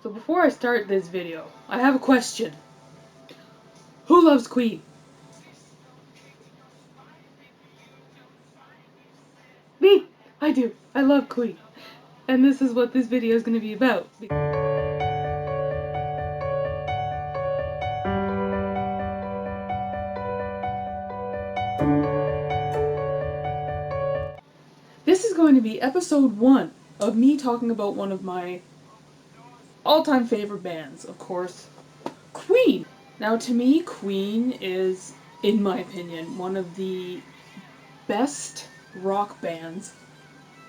So before I start this video, I have a question. Who loves Queen? Me! I do. I love Queen. And this is what this video is going to be about. This is going to be episode 1 of me talking about one of my all-time favorite bands, of course, Queen. Now to me, Queen is, in my opinion, one of the best rock bands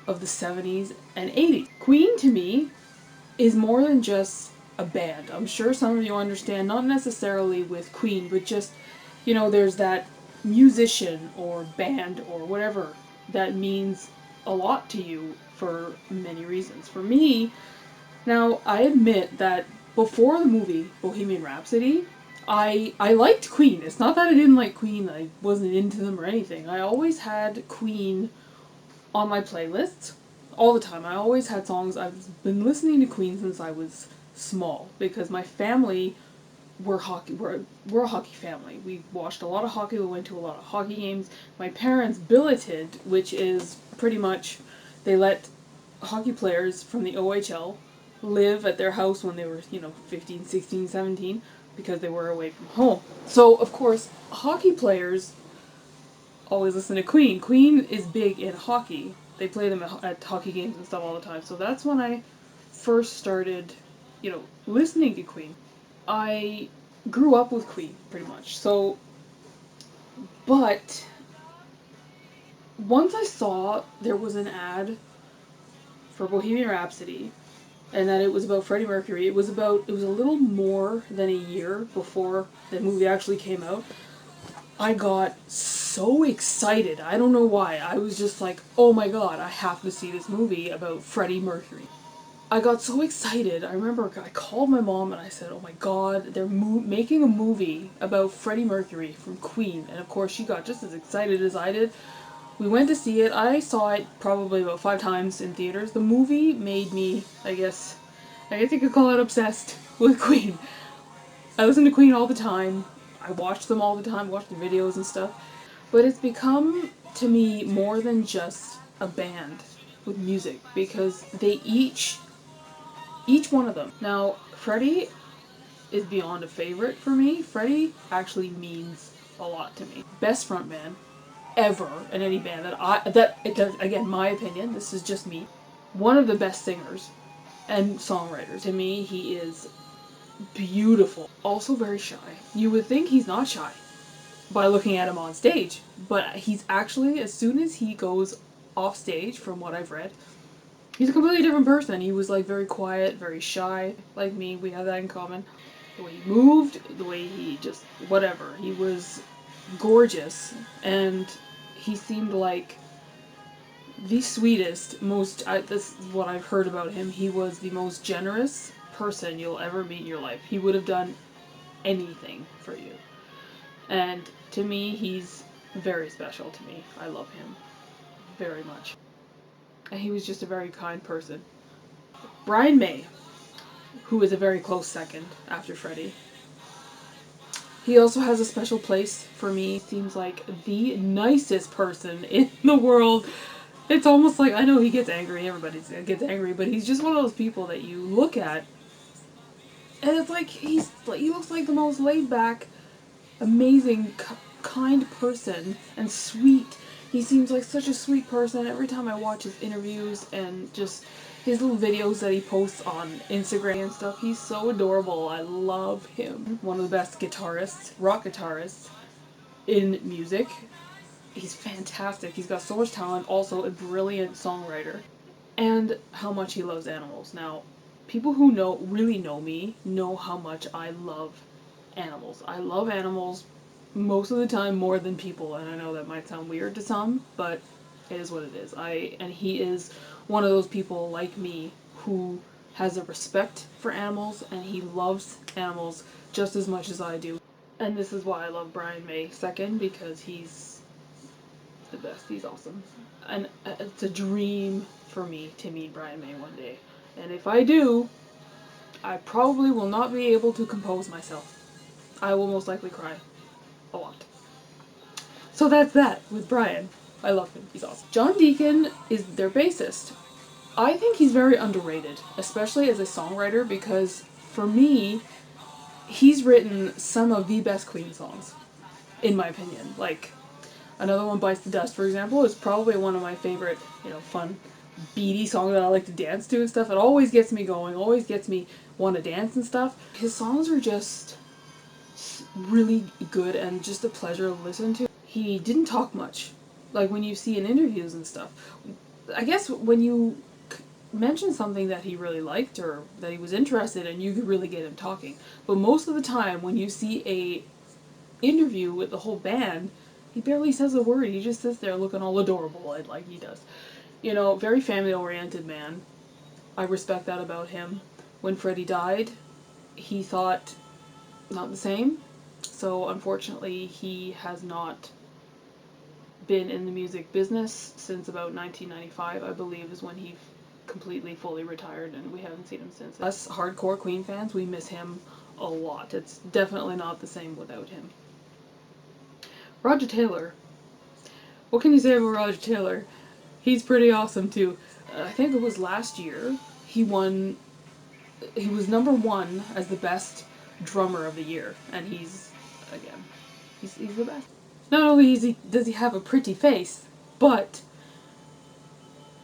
of the 70s and 80s. Queen to me is more than just a band. I'm sure some of you understand, not necessarily with Queen, but just, there's that musician or band or whatever that means a lot to you for many reasons. For me, now I admit that before the movie Bohemian Rhapsody, I liked Queen. It's not that I didn't like Queen, I wasn't into them or anything. I always had Queen on my playlists all the time. I always had songs. I've been listening to Queen since I was small because my family were we're a hockey family. We watched a lot of hockey. We went to a lot of hockey games. My parents billeted, which is pretty much they let hockey players from the OHL live at their house when they were, 15, 16, 17 because they were away from home. So, of course, hockey players always listen to Queen. Queen is big in hockey. They play them at hockey games and stuff all the time. So that's when I first started, listening to Queen. I grew up with Queen, pretty much. So, but once I saw there was an ad for Bohemian Rhapsody and that it was about Freddie Mercury, it was a little more than a year before the movie actually came out. I got so excited. I don't know why. I was just like, oh my god, I have to see this movie about Freddie Mercury. I got so excited. I remember I called my mom and I said, oh my god, they're making a movie about Freddie Mercury from Queen. And of course she got just as excited as I did. We went to see it. I saw it probably about 5 times in theaters. The movie made me, I guess you could call it obsessed with Queen. I listen to Queen all the time. I watch them all the time, watch the videos and stuff. But it's become, to me, more than just a band with music because they each one of them. Now, Freddie is beyond a favorite for me. Freddie actually means a lot to me. Best frontman ever in any band that it does, again, my opinion, this is just me. One of the best singers and songwriters. To me, he is beautiful. Also very shy. You would think he's not shy by looking at him on stage, but he's actually, as soon as he goes off stage, from what I've read, he's a completely different person. He was like very quiet, very shy, like me. We have that in common. The way he moved, the way he just, whatever. He was gorgeous, and he seemed like the sweetest, this is what I've heard about him, he was the most generous person you'll ever meet in your life. He would have done anything for you. And to me, he's very special to me. I love him very much. And he was just a very kind person. Brian May, who is a very close second after Freddie. He also has a special place for me. Seems like the nicest person in the world. It's almost like, I know he gets angry, everybody gets angry, but he's just one of those people that you look at and it's like he looks like the most laid back, amazing, kind person and sweet. He seems like such a sweet person. Every time I watch his interviews and just his little videos that he posts on Instagram and stuff, he's so adorable. I love him. One of the best guitarists, rock guitarists in music. He's fantastic. He's got so much talent, also a brilliant songwriter. And how much he loves animals. Now, people who really know me know how much I love animals. I love animals most of the time more than people, and I know that might sound weird to some, but it is what it is. And he is one of those people like me who has a respect for animals, and he loves animals just as much as I do. And this is why I love Brian May second, because he's the best. He's awesome. And it's a dream for me to meet Brian May one day. And if I do, I probably will not be able to compose myself. I will most likely cry a lot. So that's that with Brian. I love him. He's awesome. John Deacon is their bassist. I think he's very underrated, especially as a songwriter, because for me, he's written some of the best Queen songs, in my opinion. Like, Another One Bites the Dust, for example, is probably one of my favorite, fun, beady songs that I like to dance to and stuff. It always gets me going, always gets me want to dance and stuff. His songs are just really good and just a pleasure to listen to. He didn't talk much, like when you see in interviews and stuff. I guess when you mention something that he really liked or that he was interested in, you could really get him talking. But most of the time, when you see a interview with the whole band, he barely says a word. He just sits there looking all adorable, like he does. Very family-oriented man. I respect that about him. When Freddie died, he thought not the same. So unfortunately, he has not been in the music business since about 1995, I believe, is when he completely fully retired, and we haven't seen him since. Us hardcore Queen fans, we miss him a lot. It's definitely not the same without him. Roger Taylor. What can you say about Roger Taylor? He's pretty awesome too. I think it was last year he was number one as the best drummer of the year, and again, he's the best. Not only does he have a pretty face, but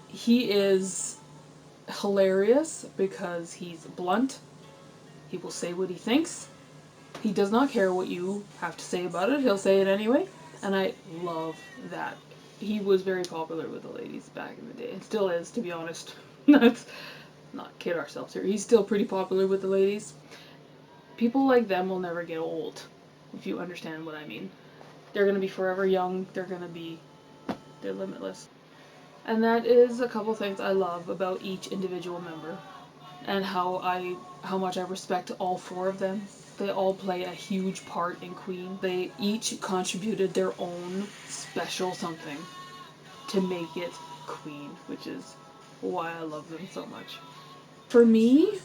he is hilarious because he's blunt. He will say what he thinks. He does not care what you have to say about it. He'll say it anyway, and I love that. He was very popular with the ladies back in the day, and still is, to be honest. Let's not kid ourselves here. He's still pretty popular with the ladies. People like them will never get old, if you understand what I mean. They're gonna be forever young. They're limitless. And that is a couple things I love about each individual member, and how much I respect all four of them. They all play a huge part in Queen. They each contributed their own special something to make it Queen, which is why I love them so much. For me,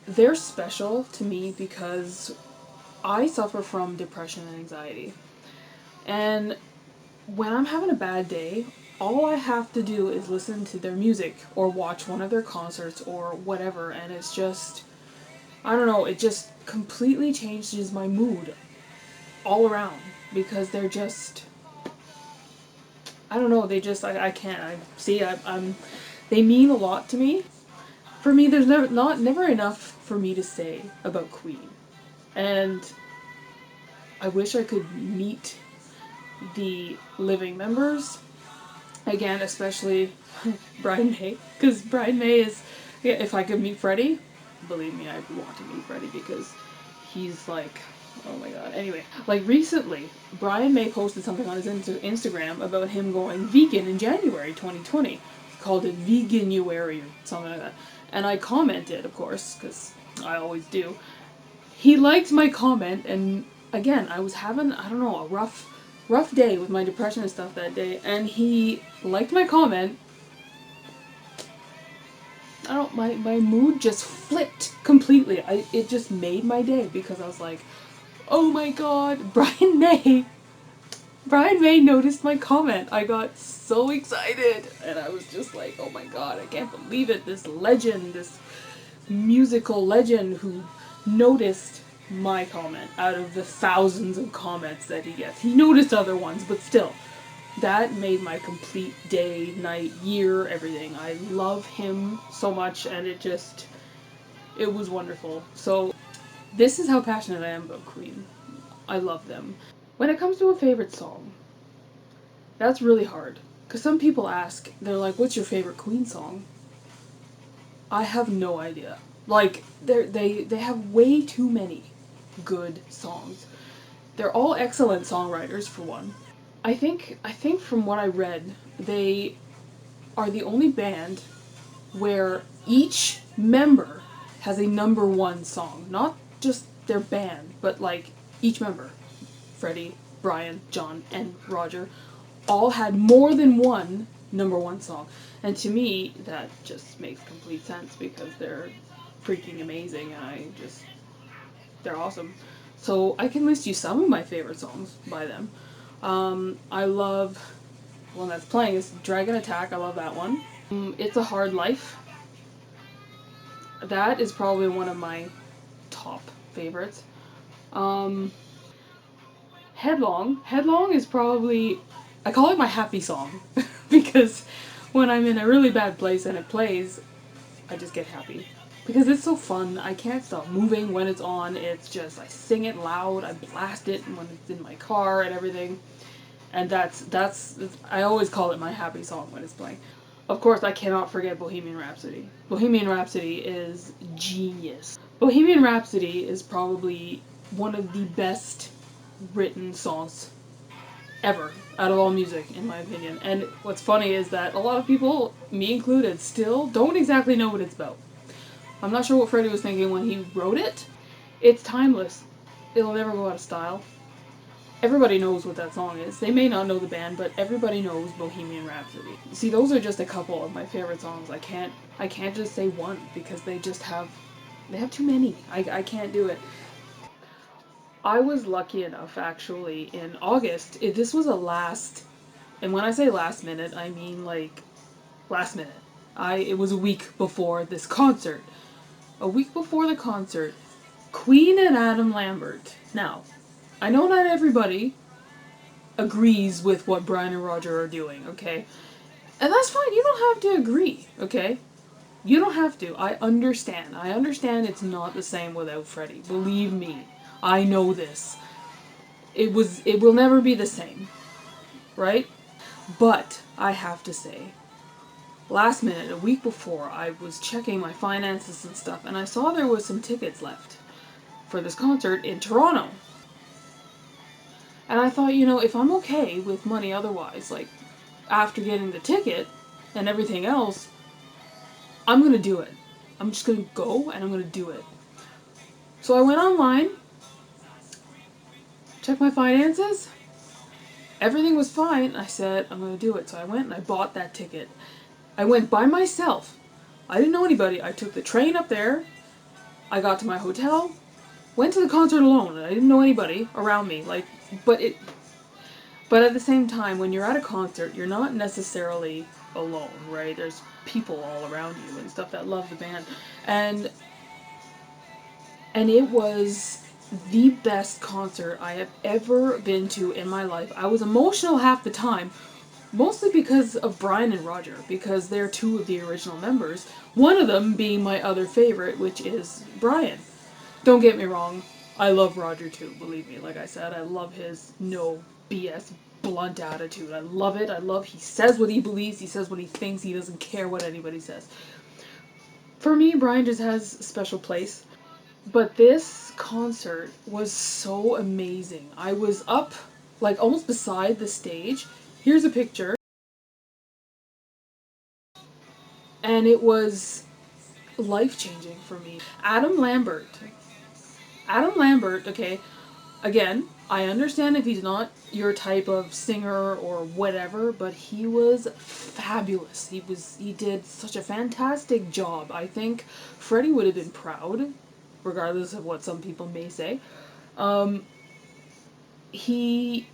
they're special to me because I suffer from depression and anxiety. And when I'm having a bad day, all I have to do is listen to their music or watch one of their concerts or whatever, and it's just, I don't know, it just completely changes my mood all around, because they're just, I don't know, I can't, they mean a lot to me. For me, there's never enough for me to say about Queen. And I wish I could meet the living members again, especially Brian May, because Brian May is, yeah, if I could meet Freddie, believe me, I'd want to meet Freddie, because he's like, oh my god. Anyway, like recently, Brian May posted something on his Instagram about him going vegan in January 2020. He called it Veganuary or something like that. And I commented, of course, because I always do. He liked my comment, and again, I was having, I don't know, a rough day with my depression and stuff that day, and he liked my comment. I don't, my mood just flipped completely. It just made my day, because I was like, oh my god, Brian May noticed my comment. I got so excited, and I was just like, oh my god, I can't believe it. This legend, this musical legend who noticed my comment out of the thousands of comments that he gets. He noticed other ones, but still, that made my complete day, night, year, everything. I love him so much, and it was wonderful. So, this is how passionate I am about Queen. I love them. When it comes to a favorite song, that's really hard. Because some people ask, they're like, what's your favorite Queen song? I have no idea. Like, they have way too many good songs. They're all excellent songwriters, for one. I think from what I read, they are the only band where each member has a number one song. Not just their band, but like each member. Freddie, Brian, John, and Roger all had more than one number one song. And to me, that just makes complete sense, because they're freaking amazing, and they're awesome. So I can list you some of my favorite songs by them. I love one that's playing is Dragon Attack. I love that one. It's a Hard Life. That is probably one of my top favorites. Um, Headlong. Headlong is probably, I call it my happy song because when I'm in a really bad place and it plays, I just get happy. Because it's so fun. I can't stop moving when it's on. It's just, I sing it loud, I blast it when it's in my car and everything. And I always call it my happy song when it's playing. Of course, I cannot forget Bohemian Rhapsody. Bohemian Rhapsody is genius. Bohemian Rhapsody is probably one of the best written songs ever out of all music, in my opinion. And what's funny is that a lot of people, me included, still don't exactly know what it's about. I'm not sure what Freddie was thinking when he wrote it. It's timeless. It'll never go out of style. Everybody knows what that song is. They may not know the band, but everybody knows Bohemian Rhapsody. See, those are just a couple of my favorite songs. I can't just say one because they have too many. I can't do it. I was lucky enough, actually, in August. This was a last, and when I say last minute, I mean like last minute. It was a week before this concert. A week before the concert, Queen and Adam Lambert. Now, I know not everybody agrees with what Brian and Roger are doing, okay? And that's fine. You don't have to agree, okay? You don't have to. I understand. I understand it's not the same without Freddie. Believe me. I know this. It will never be the same, right? But I have to say, last minute, a week before, I was checking my finances and stuff, and I saw there was some tickets left for this concert in Toronto. And I thought, if I'm okay with money otherwise, like after getting the ticket and everything else, I'm gonna do it. I'm just gonna go and I'm gonna do it. So I went online, checked my finances, everything was fine. I said, I'm gonna do it. So I went and I bought that ticket. I went by myself. I didn't know anybody. I took the train up there. I got to my hotel, went to the concert alone. I didn't know anybody around me. But but at the same time, when you're at a concert, you're not necessarily alone, right? There's people all around you and stuff that love the band. And it was the best concert I have ever been to in my life. I was emotional half the time, mostly because of Brian and Roger, because they're two of the original members. One of them being my other favorite, which is Brian. Don't get me wrong, I love Roger too, believe me. Like I said, I love his no BS blunt attitude. I love it. He says what he believes, he says what he thinks, he doesn't care what anybody says. For me, Brian just has a special place. But this concert was so amazing. I was up, like almost beside the stage. Here's a picture. And it was life changing for me. Adam Lambert. Adam Lambert, okay, again, I understand if he's not your type of singer or whatever, but he was fabulous. He did such a fantastic job. I think Freddie would have been proud, regardless of what some people may say. Um, he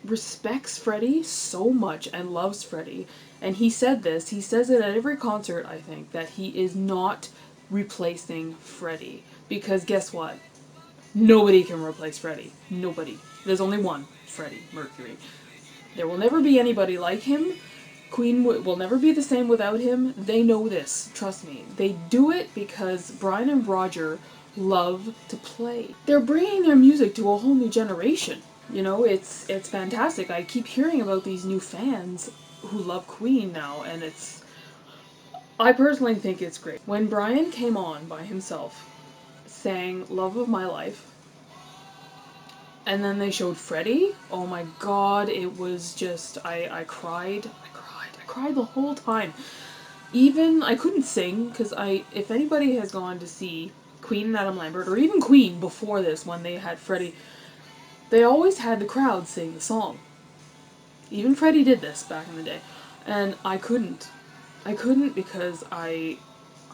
respects Freddie so much and loves Freddie. And he says it at every concert, I think, that he is not replacing Freddie. Because guess what? Nobody can replace Freddie. Nobody. There's only one, Freddie Mercury. There will never be anybody like him. Queen will never be the same without him. They know this. Trust me. They do it because Brian and Roger love to play. They're bringing their music to a whole new generation. It's fantastic. I keep hearing about these new fans who love Queen now, and I personally think it's great. When Brian came on by himself, sang Love of My Life, and then they showed Freddie, oh my god, it was just, I cried the whole time. Even, I couldn't sing, because if anybody has gone to see Queen and Adam Lambert, or even Queen before this, when they had Freddie, they always had the crowd sing the song. Even Freddie did this back in the day. And I couldn't. I couldn't because I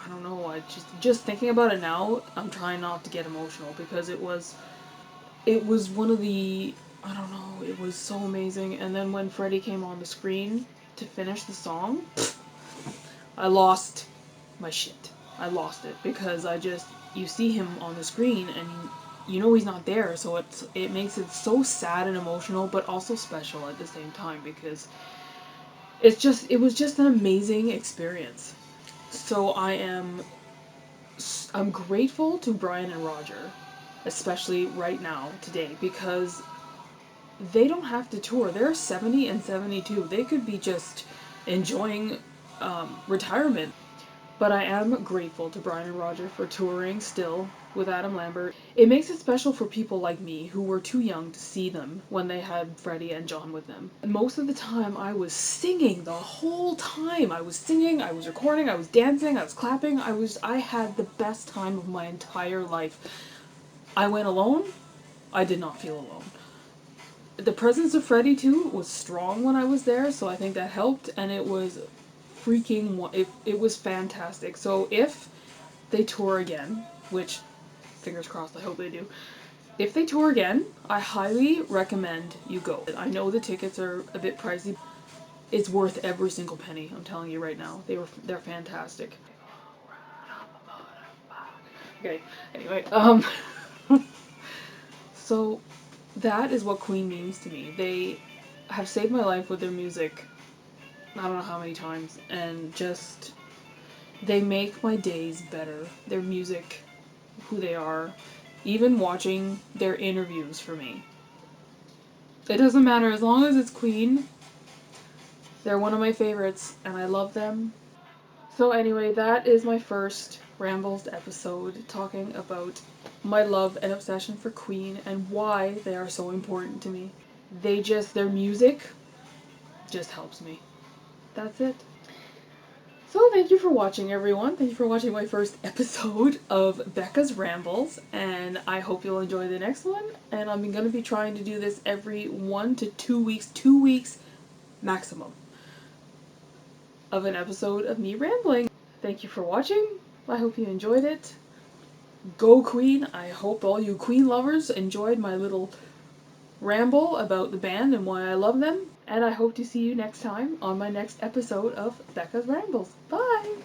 I don't know, I just thinking about it now, I'm trying not to get emotional because it was one of the, I don't know, it was so amazing. And then when Freddie came on the screen to finish the song, I lost my shit. I lost it because you see him on the screen and you know he's not there, so it makes it so sad and emotional, but also special at the same time because it was just an amazing experience. So I'm grateful to Brian and Roger, especially right now today, because they don't have to tour. They're 70 and 72. They could be just enjoying retirement. But I am grateful to Brian and Roger for touring still with Adam Lambert. It makes it special for people like me who were too young to see them when they had Freddie and John with them. Most of the time I was singing the whole time. I was singing, I was recording, I was dancing, I was clapping. I had the best time of my entire life. I went alone. I did not feel alone. The presence of Freddie too was strong when I was there, so I think that helped, and it was it was fantastic. So if they tour again, which fingers crossed, I hope they do. If they tour again, I highly recommend you go. I know the tickets are a bit pricey. It's worth every single penny, I'm telling you right now. They're fantastic. Okay, anyway, so that is what Queen means to me. They have saved my life with their music. I don't know how many times, and just they make my days better. Their music, who they are, even watching their interviews for me. It doesn't matter as long as it's Queen. They're one of my favorites, and I love them. So anyway, that is my first Rambles episode talking about my love and obsession for Queen and why they are so important to me. Their music just helps me. That's it. So thank you for watching, everyone. Thank you for watching my first episode of Becca's Rambles, and I hope you'll enjoy the next one. And I'm going to be trying to do this every 1 to 2 weeks, 2 weeks maximum, of an episode of me rambling. Thank you for watching. I hope you enjoyed it. Go Queen! I hope all you Queen lovers enjoyed my little ramble about the band and why I love them. And I hope to see you next time on my next episode of Becca's Rambles. Bye!